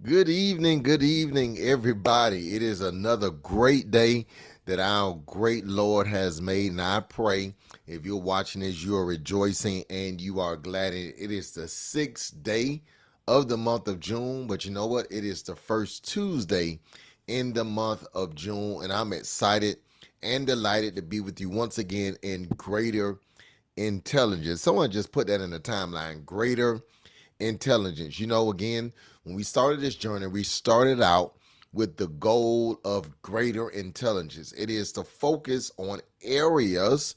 Good evening, everybody. It is another great day that our great Lord has made, and I pray if you're watching this, you are rejoicing and you are glad. It is the sixth day of the month of June, but you know what? It is the first Tuesday in the month of June, and I'm excited and delighted to be with you once again in greater intelligence. Someone just put that in the timeline. Greater intelligence. Again, when we started this journey, we started out with the goal of greater intelligence. It is to focus on areas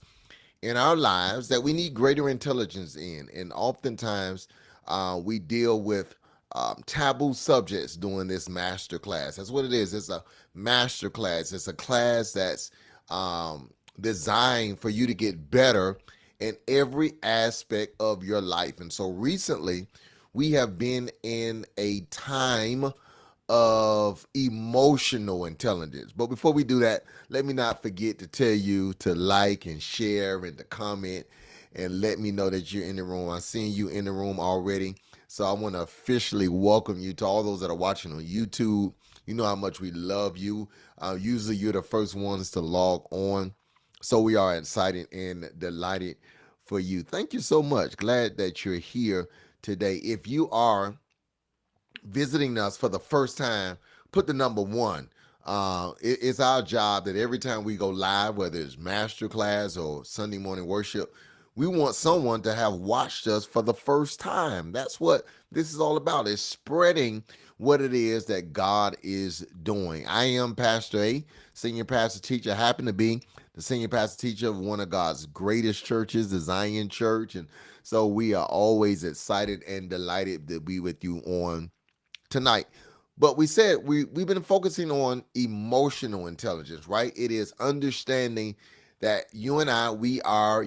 in our lives that we need greater intelligence in. And oftentimes, we deal with taboo subjects during this master class. That's what it is. It's a master class. It's a class that's designed for you to get better in every aspect of your life. And so recently, we have been in a time of emotional intelligence. But before we do that, let me not forget to tell you to like and share and to comment and let me know that you're in the room. I'm seeing you in the room already. So I want to officially welcome you to all those that are watching on YouTube. You know how much we love you. Usually you're the first ones to log on. So we are excited and delighted for you. Thank you so much. Glad that you're here today. If you are visiting us for the first time, put the number one. It's our job that every time we go live, whether it's master class or Sunday morning worship, we want someone to have watched us for the first time. That's what this is all about, is spreading what it is that God is doing. I am Pastor A, senior pastor teacher. I happen to be the senior pastor teacher of one of God's greatest churches, the Zion Church. And so we are always excited and delighted to be with you on tonight. But we said we've been focusing on emotional intelligence, right? It is understanding that you and I, we are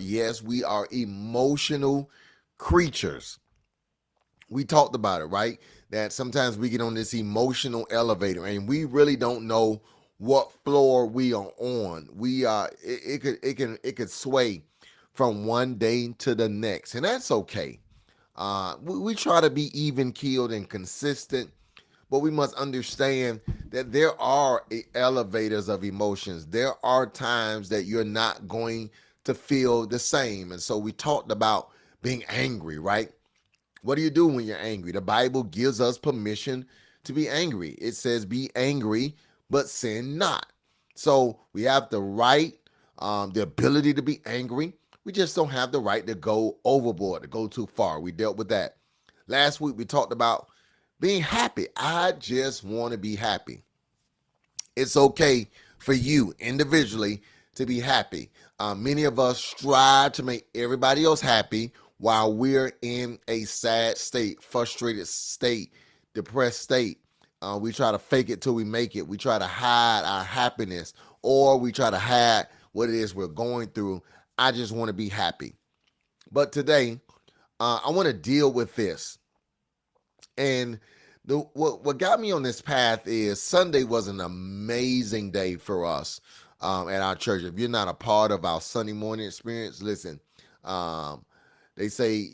emotional creatures. We talked about it, right? That sometimes we get on this emotional elevator and we really don't know what floor we are on. It could sway from one day to the next, and that's okay. We try to be even keeled and consistent, but we must understand that there are elevators of emotions. There are times that you're not going to feel the same. And so we talked about being angry, right? What do you do when you're angry? The Bible gives us permission to be angry. It says, be angry, but sin not. So we have the right, the ability to be angry. We just don't have the right to go overboard, to go too far. We dealt with that. Last week, we talked about being happy. I just want to be happy. It's okay for you individually to be happy. Many of us strive to make everybody else happy while we're in a sad state, frustrated state, depressed state. We try to fake it till we make it. We try to hide our happiness, or we try to hide what it is we're going through. I just want to be happy. But today, I want to deal with this. And what got me on this path is Sunday was an amazing day for us at our church. If you're not a part of our Sunday morning experience, listen. Um, they say,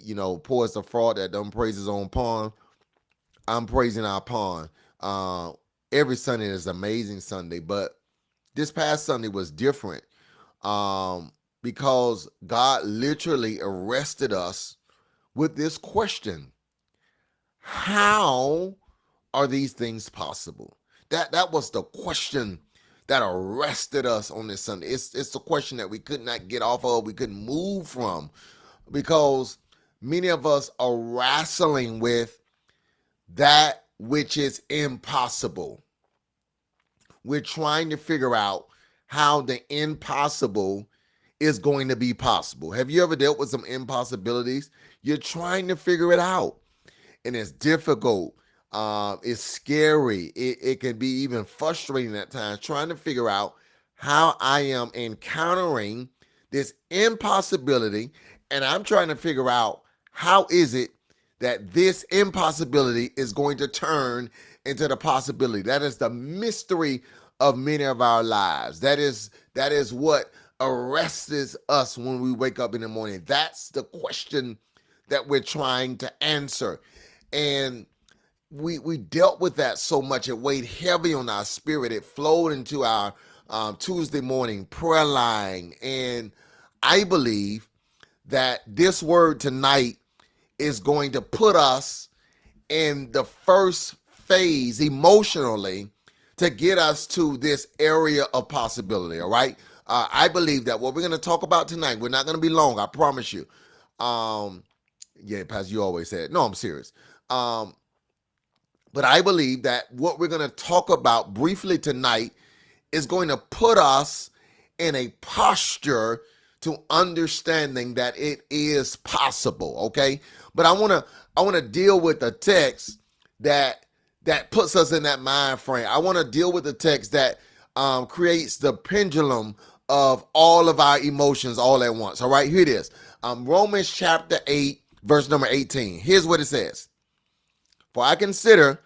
poor is the fraud that don't praise his own pawn. I'm praising our pawn. Every Sunday is an amazing Sunday, but this past Sunday was different because God literally arrested us with this question: how are these things possible? That was the question that arrested us on this Sunday. It's the question that we could not get off of, we couldn't move from, because many of us are wrestling with that which is impossible. We're trying to figure out how the impossible is going to be possible. Have you ever dealt with some impossibilities? You're trying to figure it out, and it's difficult. It's scary. It can be even frustrating at times, trying to figure out how I am encountering this impossibility, and I'm trying to figure out how is it that this impossibility is going to turn into the possibility. That is the mystery of many of our lives. That is what arrests us when we wake up in the morning. That's the question that we're trying to answer. And we dealt with that so much. It weighed heavy on our spirit. It flowed into our Tuesday morning prayer line. And I believe that this word tonight is going to put us in the first phase emotionally to get us to this area of possibility. All right. I believe that what we're going to talk about tonight, we're not going to be long. I promise you. Yeah, Pastor, you always said, no, I'm serious. But I believe that what we're going to talk about briefly tonight is going to put us in a posture to understanding that it is possible. Okay. But I want to deal with the text that puts us in that mind frame. I want to deal with the text that creates the pendulum of all of our emotions all at once. All right, here it is. Romans chapter 8, verse number 18. Here's what it says. For I consider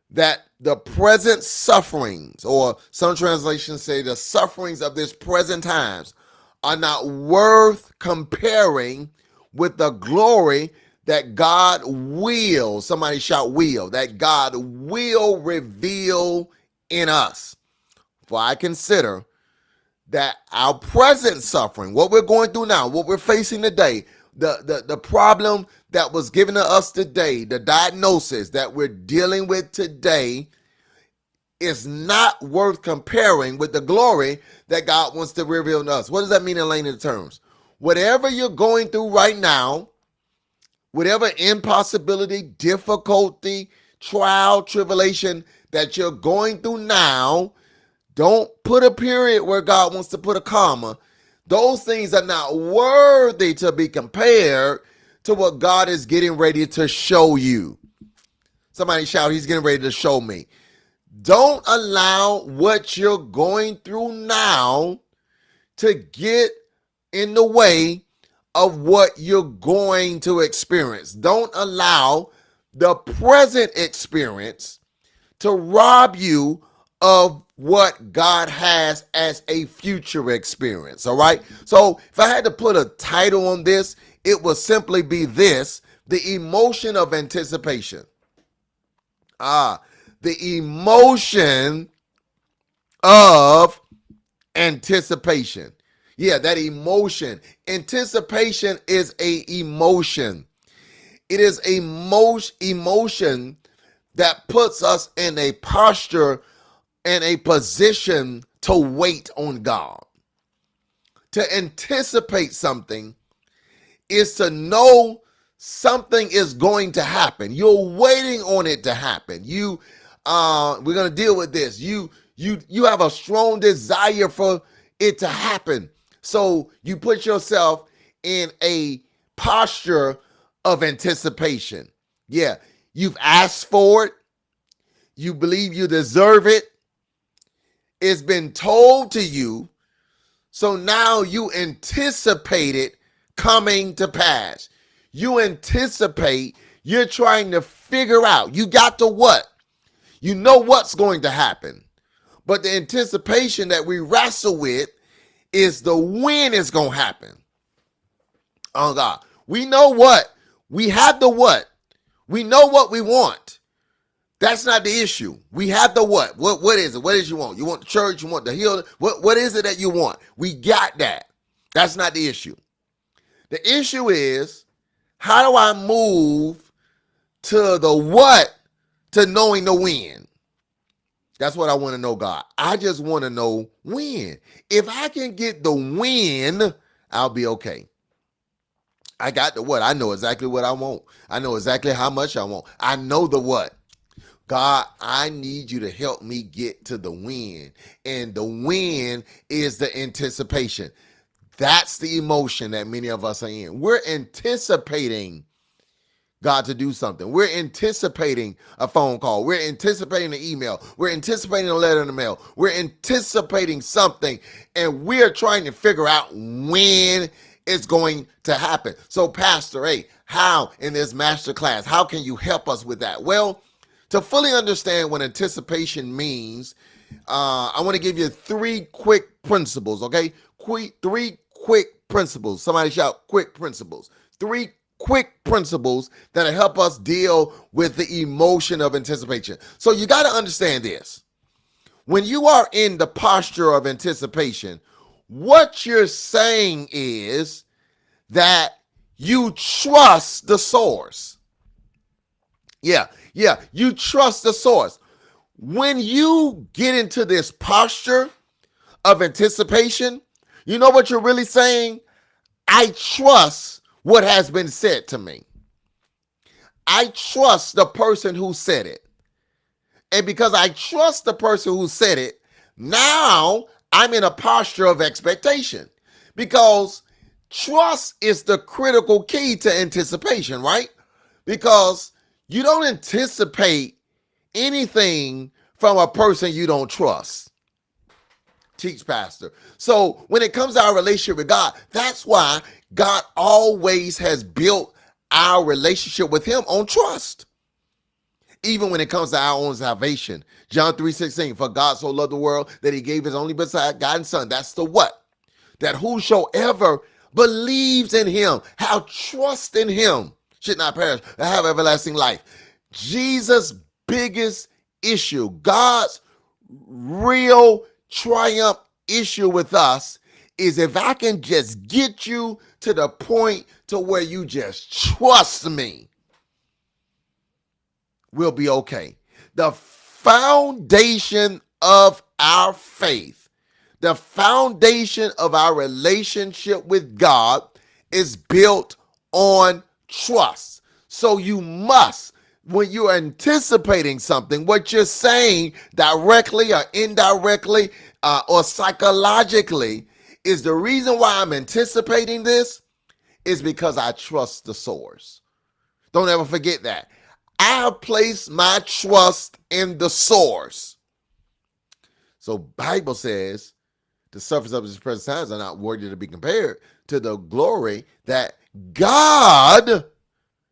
that the present sufferings, or some translations say the sufferings of this present times, are not worth comparing with the glory that God will, somebody shout will, that God will reveal in us. For I consider that our present suffering, what we're going through now, what we're facing today, the problem that was given to us today, the diagnosis that we're dealing with today, is not worth comparing with the glory that God wants to reveal in us. What does that mean in layman terms? Whatever you're going through right now, whatever impossibility, difficulty, trial, tribulation that you're going through now, don't put a period where God wants to put a comma. Those things are not worthy to be compared to what God is getting ready to show you. Somebody shout, he's getting ready to show me. Don't allow what you're going through now to get in the way of what you're going to experience. Don't allow the present experience to rob you of what God has as a future experience. All right. So if I had to put a title on this, it would simply be this: the emotion of anticipation. The emotion of anticipation. Yeah, that emotion. Anticipation is a emotion. It is a emotion that puts us in a posture and a position to wait on God. To anticipate something is to know something is going to happen. You're waiting on it to happen. We're going to deal with this. You have a strong desire for it to happen. So you put yourself in a posture of anticipation. Yeah, you've asked for it. You believe you deserve it. It's been told to you. So now you anticipate it coming to pass. You anticipate, you're trying to figure out. You got to what? You know what's going to happen. But the anticipation that we wrestle with is the when it's going to happen. Oh God. We know what. We have the what. We know what we want. That's not the issue. We have the what. What is it? What is you want? You want the church? You want the healing? What is it that you want? We got that. That's not the issue. The issue is, how do I move to the what to knowing the when? That's what I want to know, God. I just want to know when. If I can get the when, I'll be okay. I got the what. I know exactly what I want. I know exactly how much I want. I know the what. God, I need you to help me get to the when. And the when is the anticipation. That's the emotion that many of us are in. We're anticipating God to do something. We're anticipating a phone call. We're anticipating an email. We're anticipating a letter in the mail. We're anticipating something, and we're trying to figure out when it's going to happen. So, Pastor A, how in this master class, how can you help us with that? Well, to fully understand what anticipation means, I want to give you 3 quick principles, okay? 3 quick principles. Somebody shout quick principles. 3 quick principles that help us deal with the emotion of anticipation. So you got to understand this. When you are in the posture of anticipation, what you're saying is that you trust the source. Yeah, you trust the source. When you get into this posture of anticipation, you know what you're really saying? I trust what has been said to me. I trust the person who said it. And because I trust the person who said it, now I'm in a posture of expectation. Because trust is the critical key to anticipation, right? Because you don't anticipate anything from a person you don't trust. Teach, Pastor. So when it comes to our relationship with God, that's why God always has built our relationship with him on trust. Even when it comes to our own salvation. John 3:16, for God so loved the world that he gave his only begotten son. That's the what? That whosoever believes in him, have trust in him, should not perish, but have everlasting life. Jesus' biggest issue, God's real triumph issue with us is if I can just get you to the point to where you just trust me, we'll be okay. The foundation of our faith, the foundation of our relationship with God is built on trust. So you must, when you're anticipating something, what you're saying directly or indirectly or psychologically is the reason why I'm anticipating this is because I trust the source. Don't ever forget that. I place my trust in the source. So Bible says the sufferings of his present times are not worthy to be compared to the glory that God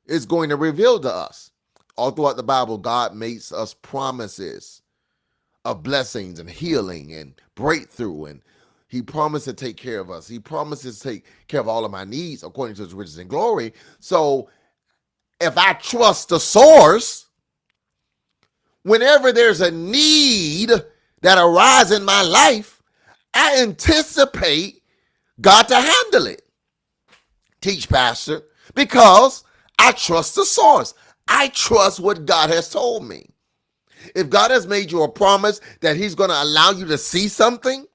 is going to reveal to us. All throughout the Bible, God makes us promises of blessings and healing and breakthrough, and he promised to take care of us. He promises to take care of all of my needs according to his riches and glory. So if I trust the source, whenever there's a need that arises in my life, I anticipate God to handle it. Teach, Pastor, because I trust the source. I trust what God has told me. If God has made you a promise that he's going to allow you to see something,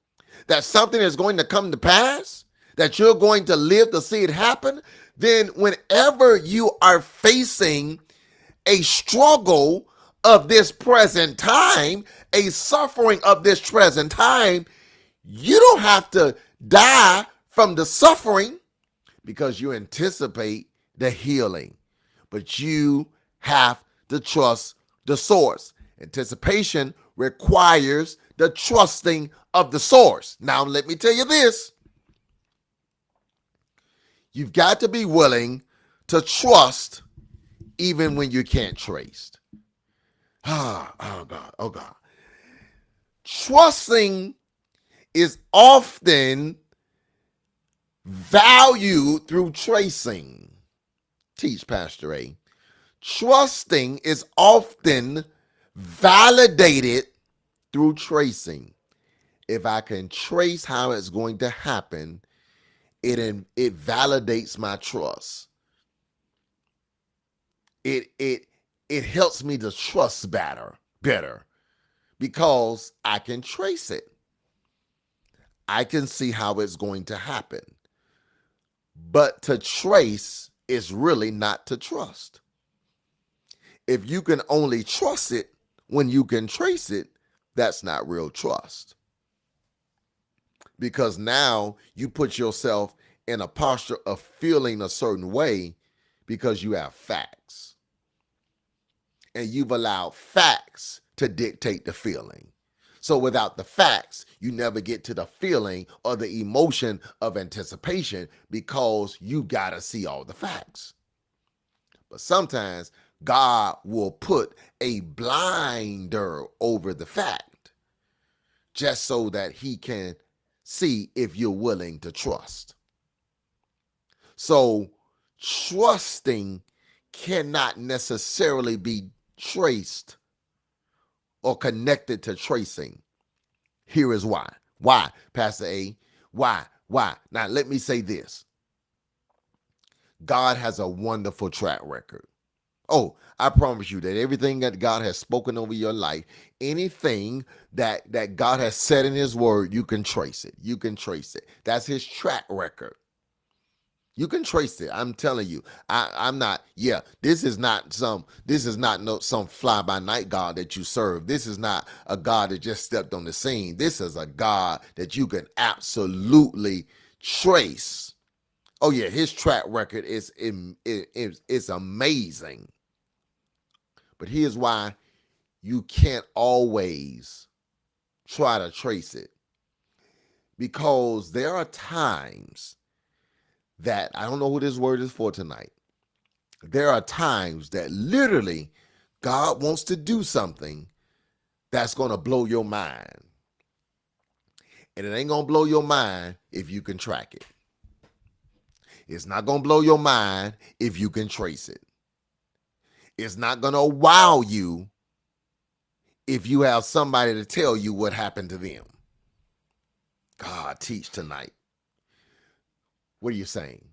that something is going to come to pass, that you're going to live to see it happen, then whenever you are facing a struggle of this present time, a suffering of this present time, you don't have to die from the suffering because you anticipate the healing. But you have to trust the source. Anticipation requires the trusting of the source. Now, let me tell you this. You've got to be willing to trust even when you can't trace. Oh God. Trusting is often valued through tracing. Teach, Pastor A. Trusting is often validated through tracing. If I can trace how it's going to happen, it validates my trust. It helps me to trust better because I can trace it. I can see how it's going to happen. But to trace is really not to trust. If you can only trust it when you can trace it, that's not real trust. Because now you put yourself in a posture of feeling a certain way because you have facts. And you've allowed facts to dictate the feeling. So without the facts, you never get to the feeling or the emotion of anticipation because you got to see all the facts. But sometimes God will put a blinder over the fact just so that he can see if you're willing to trust. So trusting cannot necessarily be traced or connected to tracing. Here is why. Why, Pastor A? Why? Why? Now, let me say this. God has a wonderful track record. Oh, I promise you that everything that God has spoken over your life, anything that God has said in his word, you can trace it. You can trace it. That's his track record. You can trace it. I'm telling you. I'm not, yeah, this is not some fly by night God that you serve. This is not a God that just stepped on the scene. This is a God that you can absolutely trace. Oh yeah, his track record is amazing. But here's why you can't always try to trace it. Because there are times that, I don't know who this word is for tonight. There are times that literally God wants to do something that's going to blow your mind. And it ain't going to blow your mind if you can track it. It's not going to blow your mind if you can trace it. It's not going to wow you if you have somebody to tell you what happened to them. God, teach tonight. What are you saying?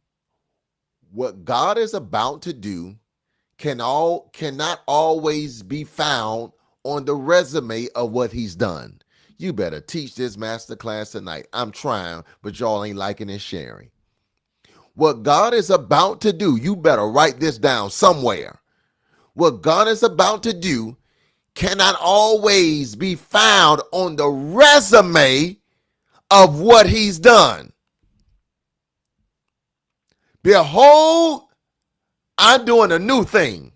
What God is about to do cannot always be found on the resume of what he's done. You better teach this master class tonight. I'm trying, but y'all ain't liking and sharing. What God is about to do, you better write this down somewhere. What God is about to do cannot always be found on the resume of what he's done. Behold, I'm doing a new thing.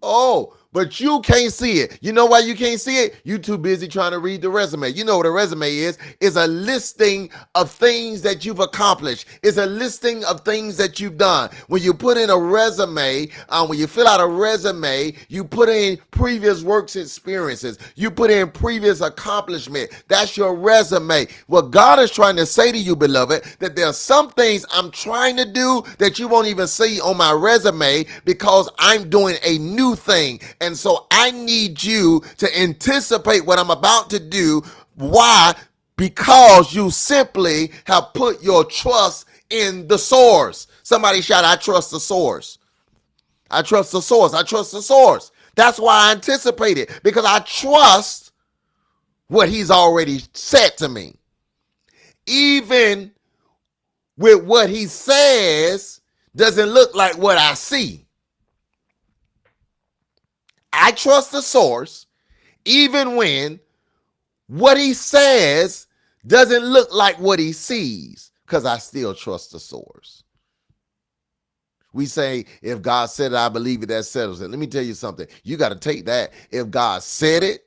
Oh, but you can't see it. You know why you can't see it? You too busy trying to read the resume. You know what a resume is? It's a listing of things that you've accomplished. It's a listing of things that you've done. When you put in a resume, when you fill out a resume, you put in previous works experiences. You put in previous accomplishment. That's your resume. What God is trying to say to you, beloved, that there are some things I'm trying to do that you won't even see on my resume because I'm doing a new thing. And so I need you to anticipate what I'm about to do. Why? Because you simply have put your trust in the source. Somebody shout, I trust the source. I trust the source. I trust the source. That's why I anticipate it, because I trust what he's already said to me. Even with what he says doesn't look like what I see. I trust the source, even when what he says doesn't look like what he sees, because I still trust the source. We say, if God said it, I believe it, that settles it. Let me tell you something. You got to take that. If God said it,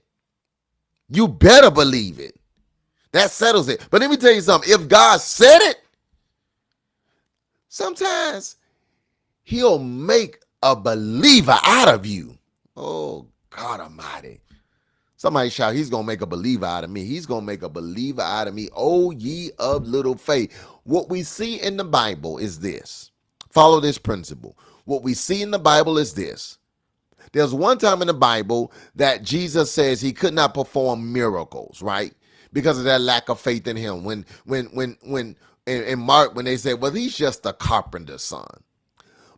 you better believe it. That settles it. But let me tell you something. If God said it, sometimes he'll make a believer out of you. Oh, God Almighty. Somebody shout, he's going to make a believer out of me. He's going to make a believer out of me. Oh, ye of little faith. What we see in the Bible is this. Follow this principle. What we see in the Bible is this. There's one time in the Bible that Jesus says he could not perform miracles, right? Because of that lack of faith in him. When in Mark, when they said, well, he's just a carpenter's son.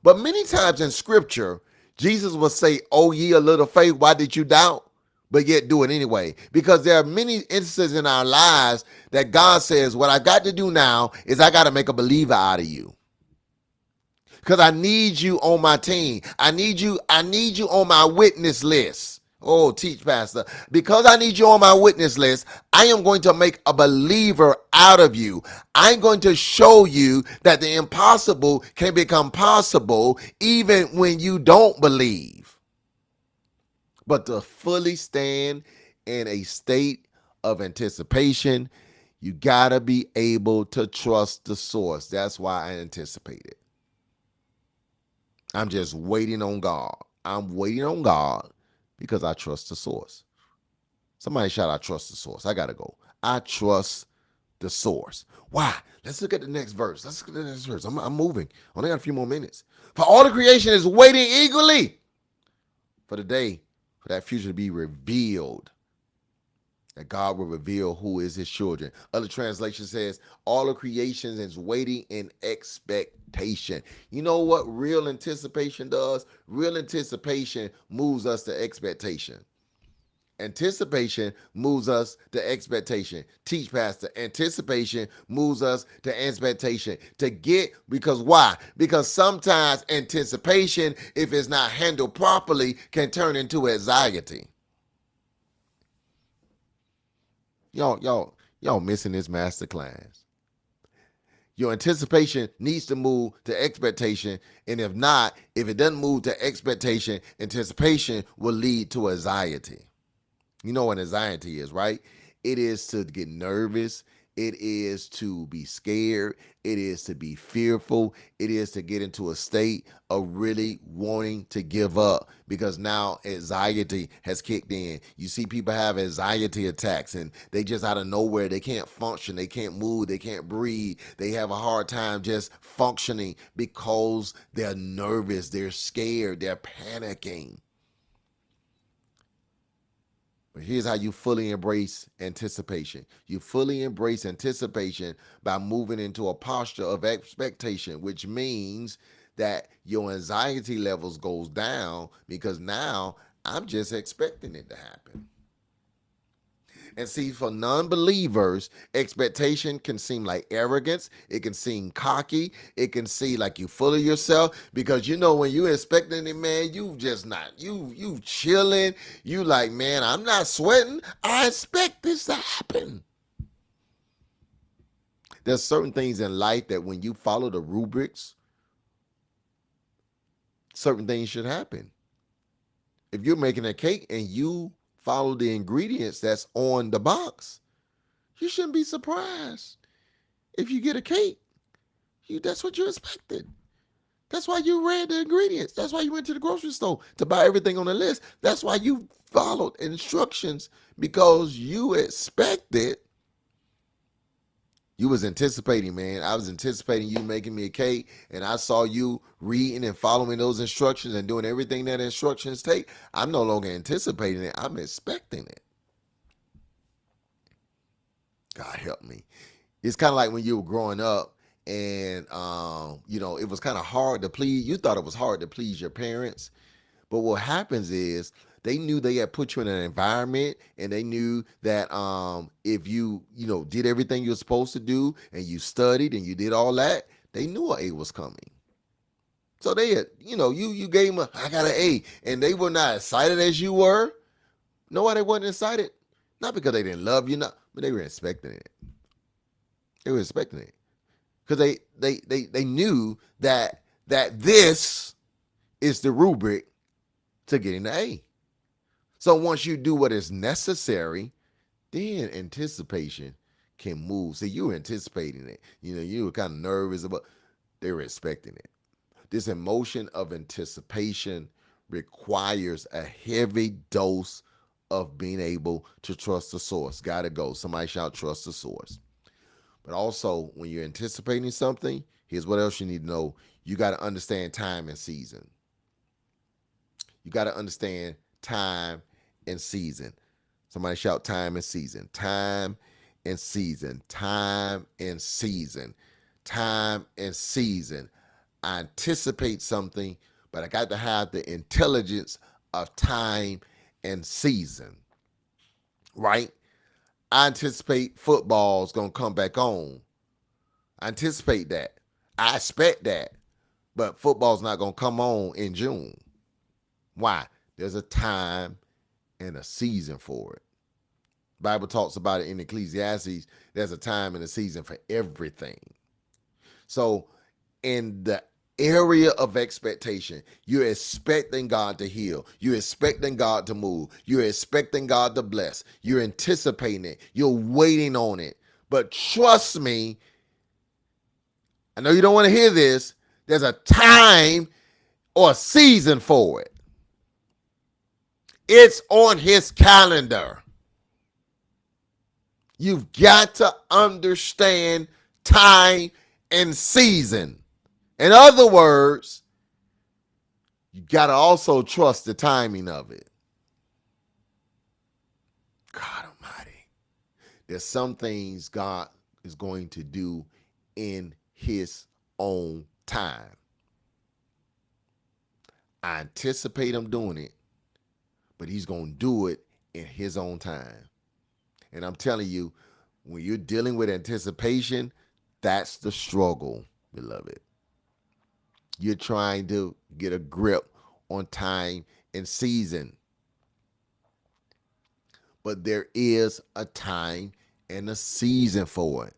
But many times in scripture, Jesus will say, oh, ye a little faith, why did you doubt? But yet do it anyway. Because there are many instances in our lives that God says, what I got to do now is I got to make a believer out of you. Because I need you on my team. I need you on my witness list. Oh, teach, Pastor. Because I need you on my witness list, I am going to make a believer out of you. I'm going to show you that the impossible can become possible even when you don't believe. But to fully stand in a state of anticipation, you got to be able to trust the source. That's why I anticipate it. I'm just waiting on God. I'm waiting on God because I trust the source. Somebody shout, I trust the source. I got to go. I trust the source. Why? Let's look at the next verse. Let's look at the next verse. I'm moving. Only got a few more minutes. For all the creation is waiting eagerly for the day for that future to be revealed. That God will reveal who is his children. Other translation says, all of creation is waiting in expectation. You know what real anticipation does? Real anticipation moves us to expectation. Anticipation moves us to expectation. Teach, Pastor. Anticipation moves us to expectation. To get, because why? Because sometimes anticipation, if it's not handled properly, can turn into anxiety. Y'all missing this master class. Your anticipation needs to move to expectation, and if not, if it doesn't move to expectation, anticipation will lead to anxiety. You know what anxiety is, right? It is to get nervous. It is to be scared. It is to be fearful. It is to get into a state of really wanting to give up because now anxiety has kicked in. You see people have anxiety attacks and they just out of nowhere, they can't function. They can't move. They can't breathe. They have a hard time just functioning because they're nervous. They're scared. They're panicking. But here's how you fully embrace anticipation. You fully embrace anticipation by moving into a posture of expectation, which means that your anxiety levels goes down because now I'm just expecting it to happen. And see, for non-believers, expectation can seem like arrogance. It can seem cocky. It can seem like you full of yourself because you know when you expecting it, man, you just not you chilling. You like, man, I'm not sweating. I expect this to happen. There's certain things in life that when you follow the rubrics, certain things should happen. If you're making a cake and you follow the ingredients that's on the box, you shouldn't be surprised if you get a cake. That's what you expected. That's why you read the ingredients. That's why you went to the grocery store to buy everything on the list. That's why you followed instructions because you expected. You was anticipating, man. I was anticipating you making me a cake, and I saw you reading and following those instructions and doing everything that instructions take. I'm no longer anticipating it. I'm expecting it. God help me. It's kind of like when you were growing up and, it was kind of hard to please. You thought it was hard to please your parents. But what happens is they knew they had put you in an environment and they knew that if you, did everything you're supposed to do and you studied and you did all that, they knew an A was coming. So they had, you gave them I got an A, and they were not excited as you were. No, why they wasn't excited? Not because they didn't love you, but they were expecting it. They were expecting it because they knew that this is the rubric to getting the A. So once you do what is necessary, then anticipation can move. See, you were anticipating it. You were kind of nervous about. They were expecting it. This emotion of anticipation requires a heavy dose of being able to trust the source. Gotta go. Somebody shout, trust the source. But also, when you're anticipating something, here's what else you need to know. You got to understand time and season. You got to understand time and season. Somebody shout time and season. Time and season. Time and season. Time and season. I anticipate something, but I got to have the intelligence of time and season. Right? I anticipate football is going to come back on. I anticipate that. I expect that. But football's not going to come on in June. Why? There's a time and a season for it. The Bible talks about it in Ecclesiastes. There's a time and a season for everything. So in the area of expectation, you're expecting God to heal. You're expecting God to move. You're expecting God to bless. You're anticipating it. You're waiting on it. But trust me, I know you don't want to hear this. There's a time or a season for it. It's on his calendar. You've got to understand time and season. In other words, you got to also trust the timing of it. God Almighty. There's some things God is going to do in his own time. I anticipate him doing it, but he's going to do it in his own time. And I'm telling you, when you're dealing with anticipation, that's the struggle, beloved. You're trying to get a grip on time and season. But there is a time and a season for it.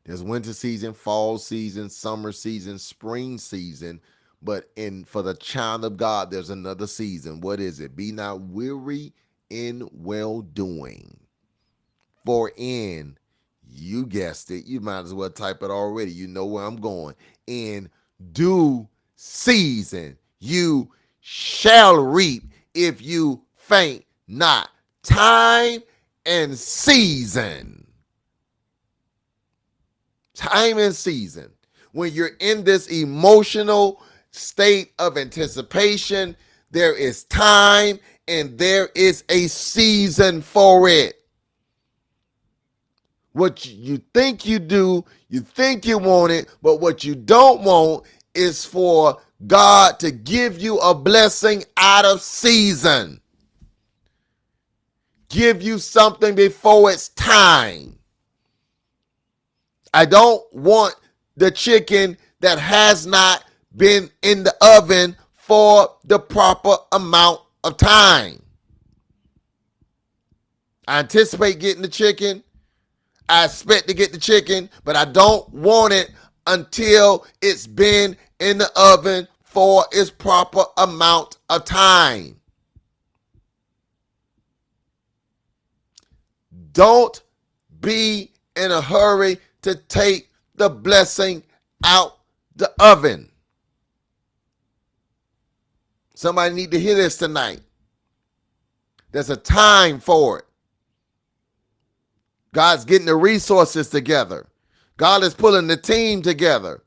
There's winter season, fall season, summer season, spring season. But for the child of God, there's another season. What is it? Be not weary in well doing. For in, you guessed it, you might as well type it already. You know where I'm going. In due season, you shall reap if you faint not. Time and season. Time and season. When you're in this emotional state of anticipation, there is time and there is a season for it. What you think you do, you think you want it, but what you don't want is for God to give you a blessing out of season. Give you something before it's time. I don't want the chicken that has not been in the oven for the proper amount of time. I anticipate getting the chicken. I expect to get the chicken, but I don't want it until it's been in the oven for its proper amount of time. Don't be in a hurry to take the blessing out the oven. Somebody need to hear this tonight. There's a time for it. God's getting the resources together. God is pulling the team together.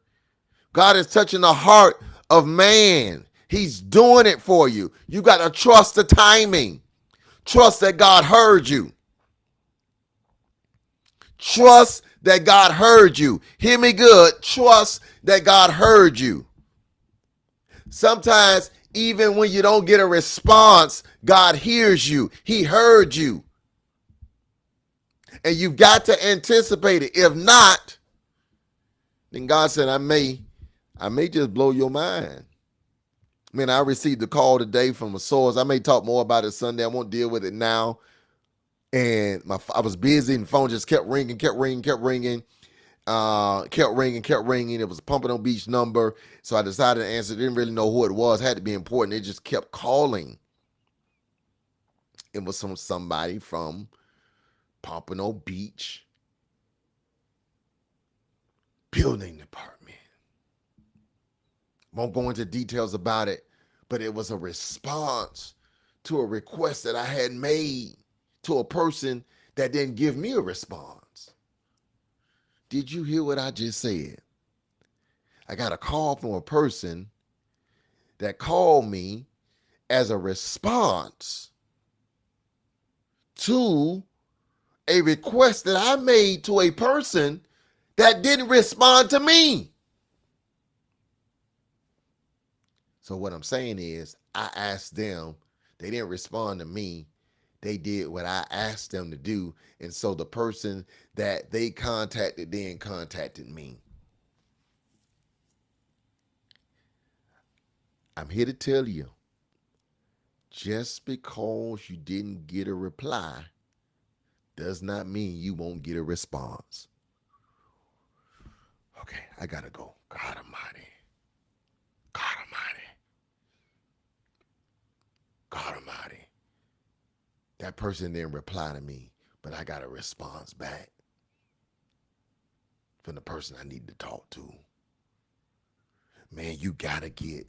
God is touching the heart of man. He's doing it for you. You got to trust the timing. Trust that God heard you. Trust that God heard you. Hear me good. Trust that God heard you. Sometimes, even when you don't get a response, God hears you. He heard you. And you've got to anticipate it. If not, then God said, I may just blow your mind. Man, I received a call today from a source. I may talk more about it Sunday. I won't deal with it now. And I was busy and the phone just kept ringing. It was a Pompano Beach number. So I decided to answer. Didn't really know who it was. Had to be important. It just kept calling. It was somebody from Pompano Beach building department. Won't go into details about it, but it was a response to a request that I had made to a person that didn't give me a response. Did you hear what I just said? I got a call from a person that called me as a response to a request that I made to a person that didn't respond to me. So what I'm saying is, I asked them, they didn't respond to me. They did what I asked them to do. And so the person that they contacted then contacted me. I'm here to tell you, just because you didn't get a reply does not mean you won't get a response. Okay, I gotta go. God Almighty. God Almighty. God Almighty. That person didn't reply to me, but I got a response back from the person I need to talk to. Man, you gotta get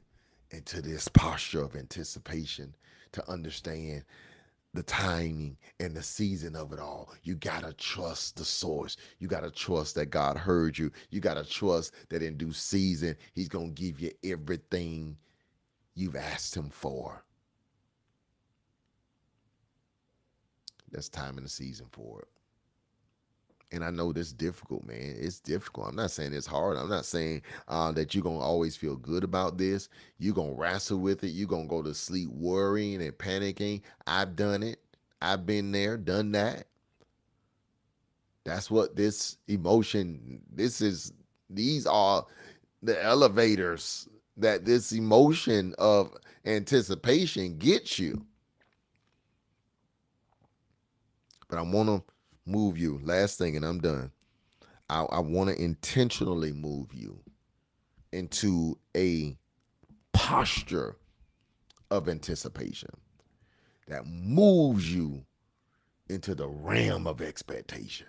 into this posture of anticipation to understand the timing and the season of it all. You got to trust the source. You got to trust that God heard you. You got to trust that in due season, he's going to give you everything you've asked him for. That's time in the season for it. And I know this is difficult, man. It's difficult. I'm not saying it's hard. I'm not saying that you're going to always feel good about this. You're going to wrestle with it. You're going to go to sleep worrying and panicking. I've done it. I've been there, done that. That's what this emotion, these are the elevators that this emotion of anticipation gets you. But I want to move you. Last thing, and I'm done. I want to intentionally move you into a posture of anticipation that moves you into the realm of expectation.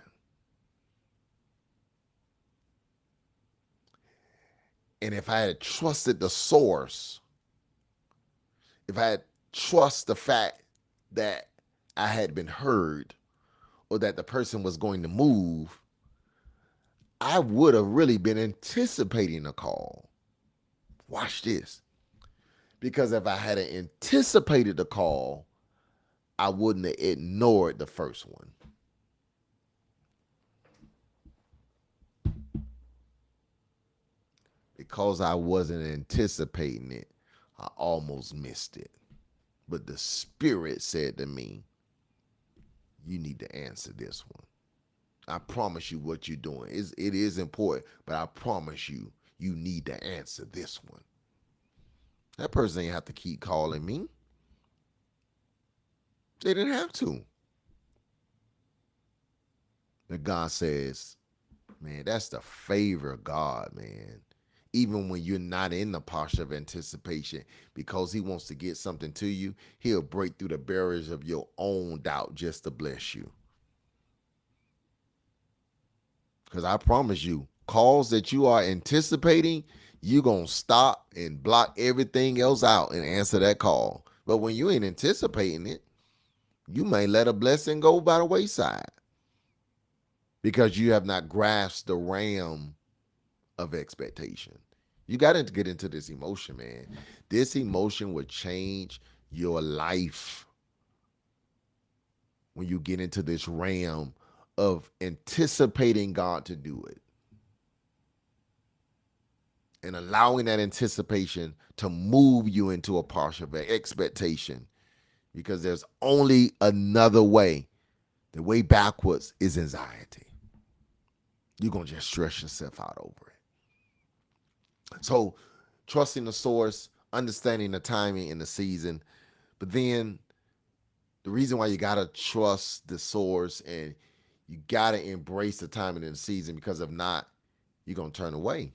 And if I had trusted the source, if I had trust the fact that I had been heard or that the person was going to move, I would have really been anticipating a call. Watch this. Because if I had anticipated the call, I wouldn't have ignored the first one. Because I wasn't anticipating it, I almost missed it. But the Spirit said to me, you need to answer this one. I promise you what you're doing. It is important, but I promise you, you need to answer this one. That person ain't have to keep calling me. They didn't have to. But God says, man, that's the favor of God, man. Even when you're not in the posture of anticipation, because he wants to get something to you, he'll break through the barriers of your own doubt just to bless you. Because I promise you, calls that you are anticipating, you're going to stop and block everything else out and answer that call. But when you ain't anticipating it, you may let a blessing go by the wayside because you have not grasped the realm of expectation. You got to get into this emotion, man. This emotion will change your life when you get into this realm of anticipating God to do it and allowing that anticipation to move you into a posture of expectation, because there's only another way. The way backwards is anxiety. You're going to just stress yourself out over it. So trusting the source, understanding the timing and the season, but then the reason why you got to trust the source and you got to embrace the timing and the season, because if not, you're going to turn away.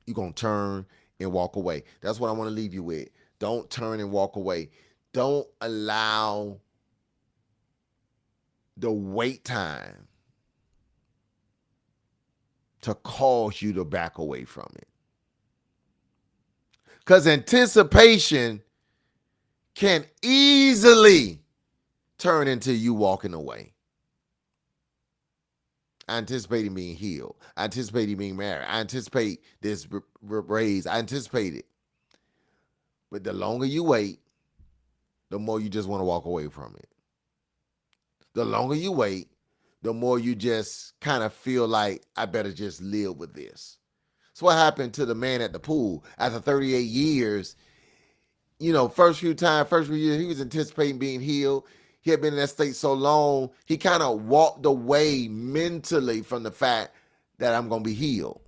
You're going to turn and walk away. That's what I want to leave you with. Don't turn and walk away. Don't allow the wait time to cause you to back away from it. Because anticipation can easily turn into you walking away. I anticipate him being healed. I anticipate him being married. I anticipate this raise. I anticipate it. But the longer you wait, the more you just want to walk away from it. The longer you wait, the more you just kind of feel like, I better just live with this. So what happened to the man at the pool? After 38 years, first few years, he was anticipating being healed. He had been in that state so long, he kind of walked away mentally from the fact that I'm going to be healed.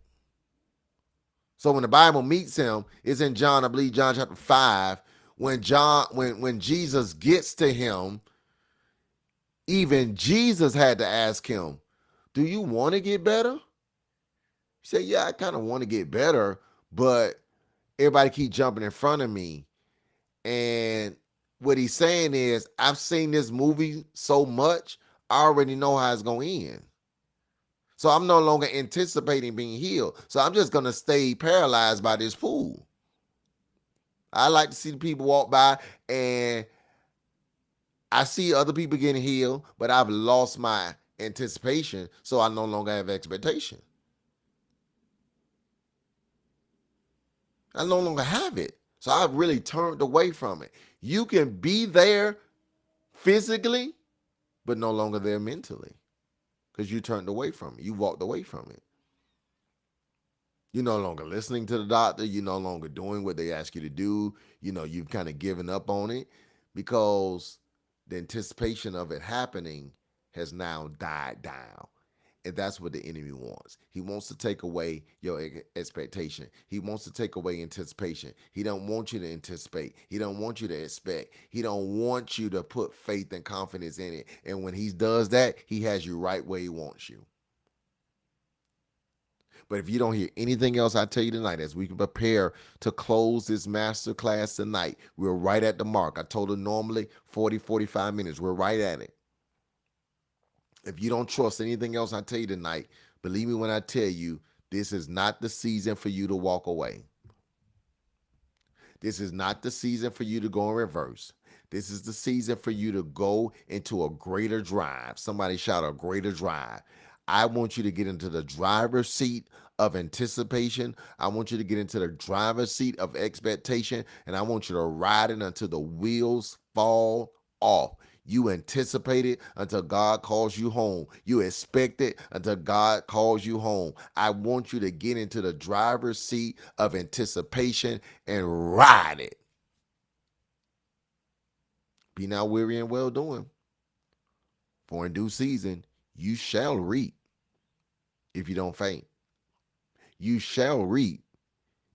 So when the Bible meets him, it's in John, I believe John chapter 5, when Jesus gets to him, even Jesus had to ask him, do you want to get better? He said, yeah, I kind of want to get better, but everybody keep jumping in front of me. And what he's saying is, I've seen this movie so much, I already know how it's going to end. So I'm no longer anticipating being healed. So I'm just going to stay paralyzed by this pool. I like to see the people walk by and I see other people getting healed, but I've lost my anticipation, so I no longer have expectation. I no longer have it. So I've really turned away from it. You can be there physically, but no longer there mentally because you turned away from it. You walked away from it. You're no longer listening to the doctor. You're no longer doing what they ask you to do. You've kind of given up on it because the anticipation of it happening has now died down. And that's what the enemy wants. He wants to take away your expectation. He wants to take away anticipation. He don't want you to anticipate. He don't want you to expect. He don't want you to put faith and confidence in it. And when he does that, he has you right where he wants you. But if you don't hear anything else I tell you tonight, as we prepare to close this master class tonight, we're right at the mark. I told her normally 40, 45 minutes. We're right at it. If you don't trust anything else I tell you tonight, believe me when I tell you, this is not the season for you to walk away. This is not the season for you to go in reverse. This is the season for you to go into a greater drive. Somebody shout a greater drive. I want you to get into the driver's seat of anticipation. I want you to get into the driver's seat of expectation, and I want you to ride it until the wheels fall off. You anticipate it until God calls you home. You expect it until God calls you home. I want you to get into the driver's seat of anticipation and ride it. Be not weary and well doing. For in due season, you shall reap if you don't faint. You shall reap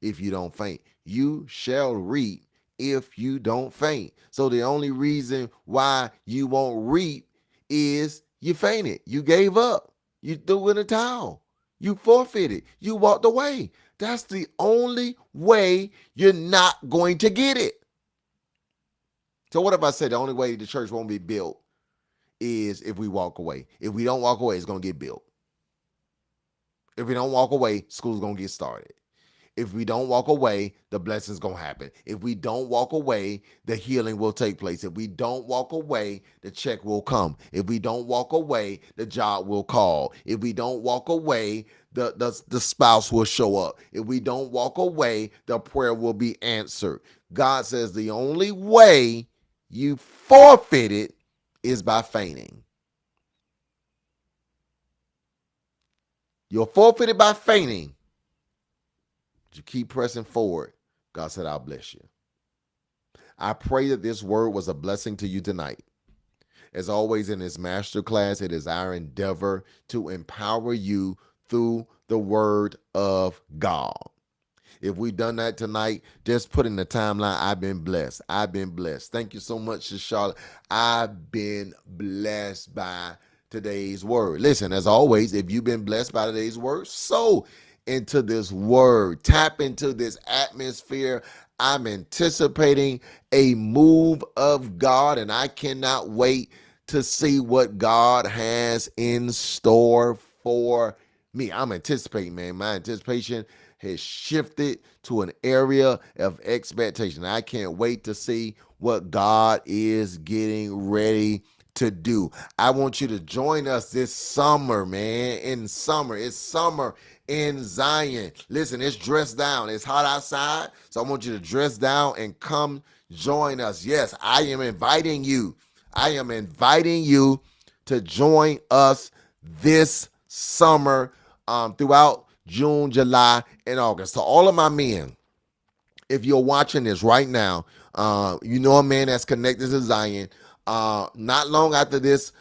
if you don't faint. You shall reap if you don't faint. So the only reason why you won't reap is you fainted. You gave up. You threw in the towel. You forfeited. You walked away. That's the only way you're not going to get it. So what if I said the only way the church won't be built is if we walk away? If we don't walk away, it's going to get built. If we don't walk away, school's going to get started. If we don't walk away, the blessing's going to happen. If we don't walk away, the healing will take place. If we don't walk away, the check will come. If we don't walk away, the job will call. If we don't walk away, the spouse will show up. If we don't walk away, the prayer will be answered. God says the only way you forfeit it is by fainting. You're forfeited by fainting. You keep pressing forward. God said, I'll bless you. I pray that this word was a blessing to you tonight. As always in this masterclass, it is our endeavor to empower you through the word of God. If we've done that tonight, just put in the timeline, I've been blessed. I've been blessed. Thank you so much, Charlotte. I've been blessed by today's word. Listen, as always, if you've been blessed by today's word, sow into this word. Tap into this atmosphere. I'm anticipating a move of God, and I cannot wait to see what God has in store for me. I'm anticipating, man. My anticipation has shifted to an area of expectation. I can't wait to see what God is getting ready to do. I want you to join us this summer, man. It's summer in Zion. Listen, it's dressed down. It's hot outside, so I want you to dress down and come join us. Yes, I am inviting you. I am inviting you to join us this summer throughout June, July, and August. So all of my men, if you're watching this right now, you know a man that's connected to Zion. Not long after this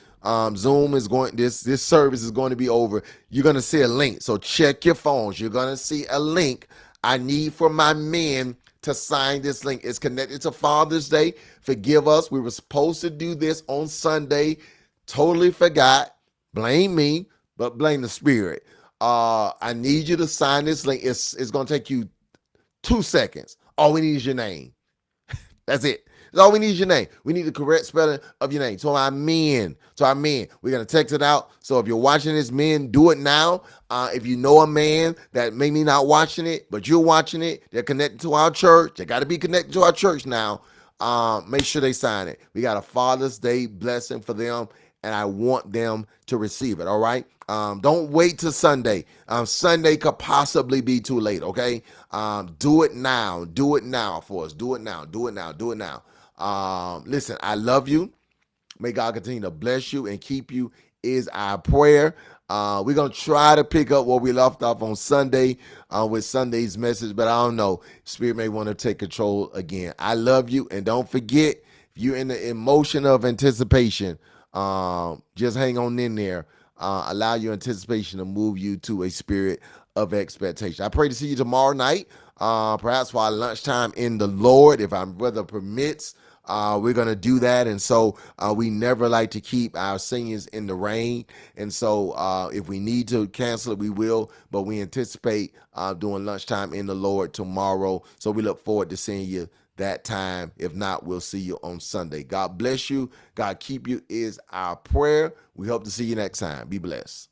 Zoom is going, this service is going to be over, you're going to see a link. So check your phones. You're going to see a link. I need for my men to sign this link. It's connected to Father's Day. Forgive us. We were supposed to do this on Sunday. Totally forgot. Blame me, but blame the Spirit. I need you to sign this link. It's going to take you 2 seconds. All we need is your name. That's it. That's all we need is your name. We need the correct spelling of your name. So our men, we're going to text it out. So if you're watching this, men, do it now. If you know a man that may be not watching it, but you're watching it, they're connected to our church. They got to be connected to our church now. make sure they sign it. We got a Father's Day blessing for them, and I want them to receive it. All right. Don't wait till Sunday. Sunday could possibly be too late. Okay. Do it now. Do it now for us. Do it now. Do it now. Do it now. Listen, I love you. May God continue to bless you and keep you is our prayer. We're going to try to pick up where we left off on Sunday with Sunday's message, but I don't know. Spirit may want to take control again. I love you, and don't forget, if you're in the emotion of anticipation, just hang on in there. Allow your anticipation to move you to a spirit of expectation. I pray to see you tomorrow night, perhaps for our lunchtime in the Lord, if our weather permits. We're going to do that. And so we never like to keep our singers in the rain. And so if we need to cancel it, we will. But we anticipate doing lunchtime in the Lord tomorrow. So we look forward to seeing you that time. If not, we'll see you on Sunday. God bless you. God keep you is our prayer. We hope to see you next time. Be blessed.